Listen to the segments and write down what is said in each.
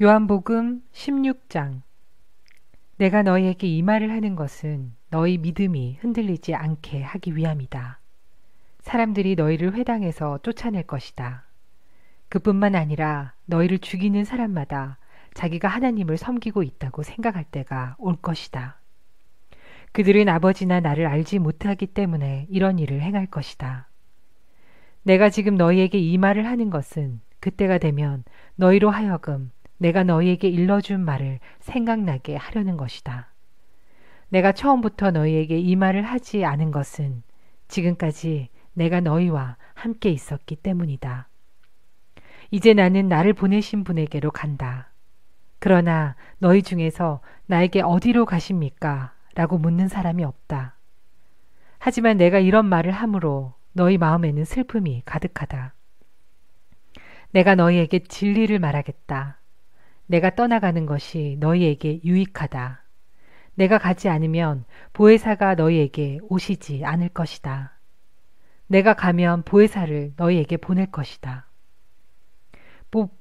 요한복음 16장. 내가 너희에게 이 말을 하는 것은 너희 믿음이 흔들리지 않게 하기 위함이다. 사람들이 너희를 회당에서 쫓아낼 것이다. 그뿐만 아니라 너희를 죽이는 사람마다 자기가 하나님을 섬기고 있다고 생각할 때가 올 것이다. 그들은 아버지나 나를 알지 못하기 때문에 이런 일을 행할 것이다. 내가 지금 너희에게 이 말을 하는 것은 그때가 되면 너희로 하여금 내가 너희에게 일러준 말을 생각나게 하려는 것이다. 내가 처음부터 너희에게 이 말을 하지 않은 것은 지금까지 내가 너희와 함께 있었기 때문이다. 이제 나는 나를 보내신 분에게로 간다. 그러나 너희 중에서 나에게 어디로 가십니까? 라고 묻는 사람이 없다. 하지만 내가 이런 말을 함으로 너희 마음에는 슬픔이 가득하다. 내가 너희에게 진리를 말하겠다. 내가 떠나가는 것이 너희에게 유익하다. 내가 가지 않으면 보혜사가 너희에게 오시지 않을 것이다. 내가 가면 보혜사를 너희에게 보낼 것이다.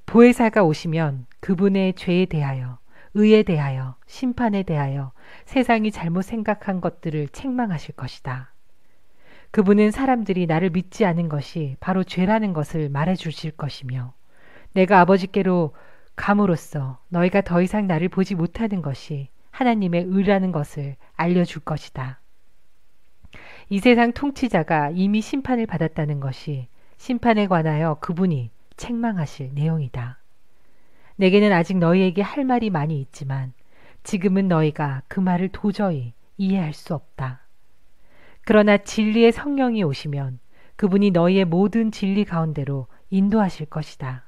보혜사가 오시면 그분의 죄에 대하여, 의에 대하여, 심판에 대하여 세상이 잘못 생각한 것들을 책망하실 것이다. 그분은 사람들이 나를 믿지 않은 것이 바로 죄라는 것을 말해 주실 것이며, 내가 아버지께로 감으로써 너희가 더 이상 나를 보지 못하는 것이 하나님의 의라는 것을 알려줄 것이다. 이 세상 통치자가 이미 심판을 받았다는 것이 심판에 관하여 그분이 책망하실 내용이다. 내게는 아직 너희에게 할 말이 많이 있지만 지금은 너희가 그 말을 도저히 이해할 수 없다. 그러나 진리의 성령이 오시면 그분이 너희의 모든 진리 가운데로 인도하실 것이다.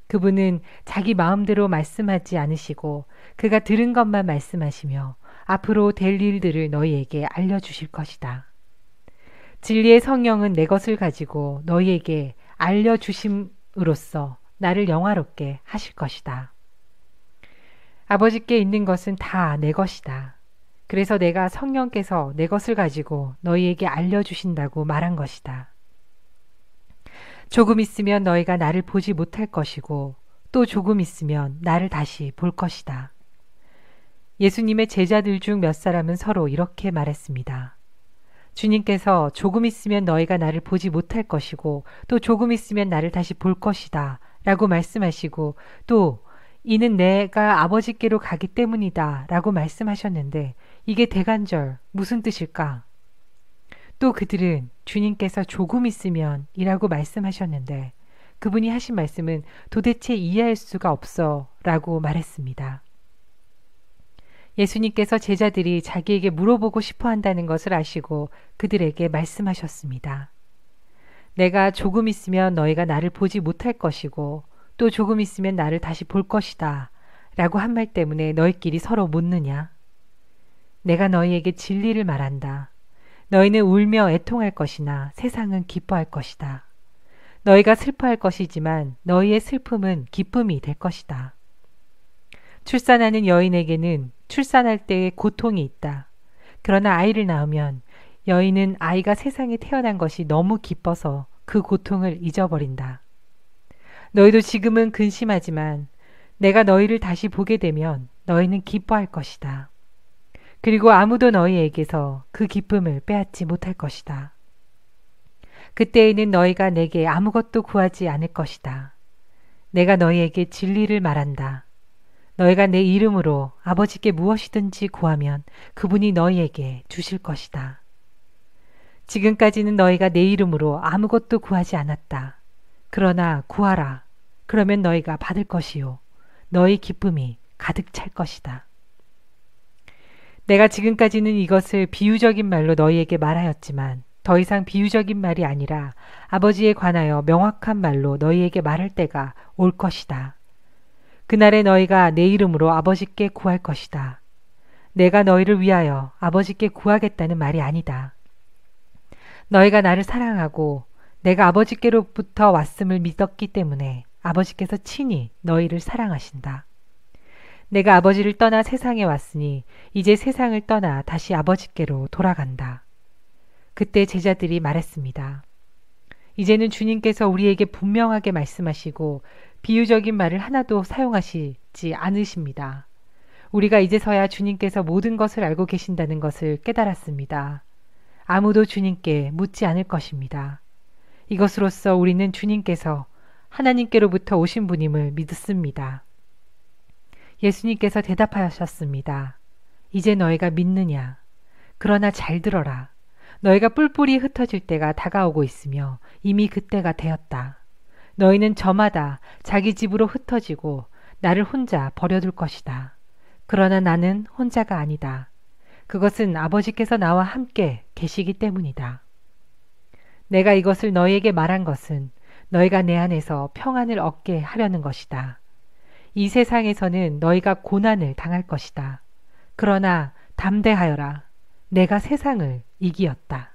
그분은 자기 마음대로 말씀하지 않으시고 그가 들은 것만 말씀하시며 앞으로 될 일들을 너희에게 알려주실 것이다. 진리의 성령은 내 것을 가지고 너희에게 알려주심으로써 나를 영화롭게 하실 것이다. 아버지께 있는 것은 다 내 것이다. 그래서 내가 성령께서 내 것을 가지고 너희에게 알려주신다고 말한 것이다. 조금 있으면 너희가 나를 보지 못할 것이고 또 조금 있으면 나를 다시 볼 것이다. 예수님의 제자들 중 몇 사람은 서로 이렇게 말했습니다. 주님께서 조금 있으면 너희가 나를 보지 못할 것이고 또 조금 있으면 나를 다시 볼 것이다 라고 말씀하시고 또 이는 내가 아버지께로 가기 때문이다 라고 말씀하셨는데 이게 대간절 무슨 뜻일까? 또 그들은 주님께서 조금 있으면 이라고 말씀하셨는데 그분이 하신 말씀은 도대체 이해할 수가 없어 라고 말했습니다. 예수님께서 제자들이 자기에게 물어보고 싶어 한다는 것을 아시고 그들에게 말씀하셨습니다. 내가 조금 있으면 너희가 나를 보지 못할 것이고 또 조금 있으면 나를 다시 볼 것이다 라고 한 말 때문에 너희끼리 서로 묻느냐? 내가 너희에게 진리를 말한다. 너희는 울며 애통할 것이나 세상은 기뻐할 것이다. 너희가 슬퍼할 것이지만 너희의 슬픔은 기쁨이 될 것이다. 출산하는 여인에게는 출산할 때의 고통이 있다. 그러나 아이를 낳으면 여인은 아이가 세상에 태어난 것이 너무 기뻐서 그 고통을 잊어버린다. 너희도 지금은 근심하지만 내가 너희를 다시 보게 되면 너희는 기뻐할 것이다. 그리고 아무도 너희에게서 그 기쁨을 빼앗지 못할 것이다. 그때에는 너희가 내게 아무것도 구하지 않을 것이다. 내가 너희에게 진리를 말한다. 너희가 내 이름으로 아버지께 무엇이든지 구하면 그분이 너희에게 주실 것이다. 지금까지는 너희가 내 이름으로 아무것도 구하지 않았다. 그러나 구하라. 그러면 너희가 받을 것이요. 너희 기쁨이 가득 찰 것이다. 내가 지금까지는 이것을 비유적인 말로 너희에게 말하였지만 더 이상 비유적인 말이 아니라 아버지에 관하여 명확한 말로 너희에게 말할 때가 올 것이다. 그날에 너희가 내 이름으로 아버지께 구할 것이다. 내가 너희를 위하여 아버지께 구하겠다는 말이 아니다. 너희가 나를 사랑하고 내가 아버지께로부터 왔음을 믿었기 때문에 아버지께서 친히 너희를 사랑하신다. 내가 아버지를 떠나 세상에 왔으니 이제 세상을 떠나 다시 아버지께로 돌아간다. 그때 제자들이 말했습니다. 이제는 주님께서 우리에게 분명하게 말씀하시고 비유적인 말을 하나도 사용하시지 않으십니다. 우리가 이제서야 주님께서 모든 것을 알고 계신다는 것을 깨달았습니다. 아무도 주님께 묻지 않을 것입니다. 이것으로써 우리는 주님께서 하나님께로부터 오신 분임을 믿습니다. 예수님께서 대답하셨습니다. 이제 너희가 믿느냐? 그러나 잘 들어라. 너희가 뿔뿔이 흩어질 때가 다가오고 있으며 이미 그때가 되었다. 너희는 저마다 자기 집으로 흩어지고 나를 혼자 버려둘 것이다. 그러나 나는 혼자가 아니다. 그것은 아버지께서 나와 함께 계시기 때문이다. 내가 이것을 너희에게 말한 것은 너희가 내 안에서 평안을 얻게 하려는 것이다. 이 세상에서는 너희가 고난을 당할 것이다. 그러나 담대하여라. 내가 세상을 이기었다.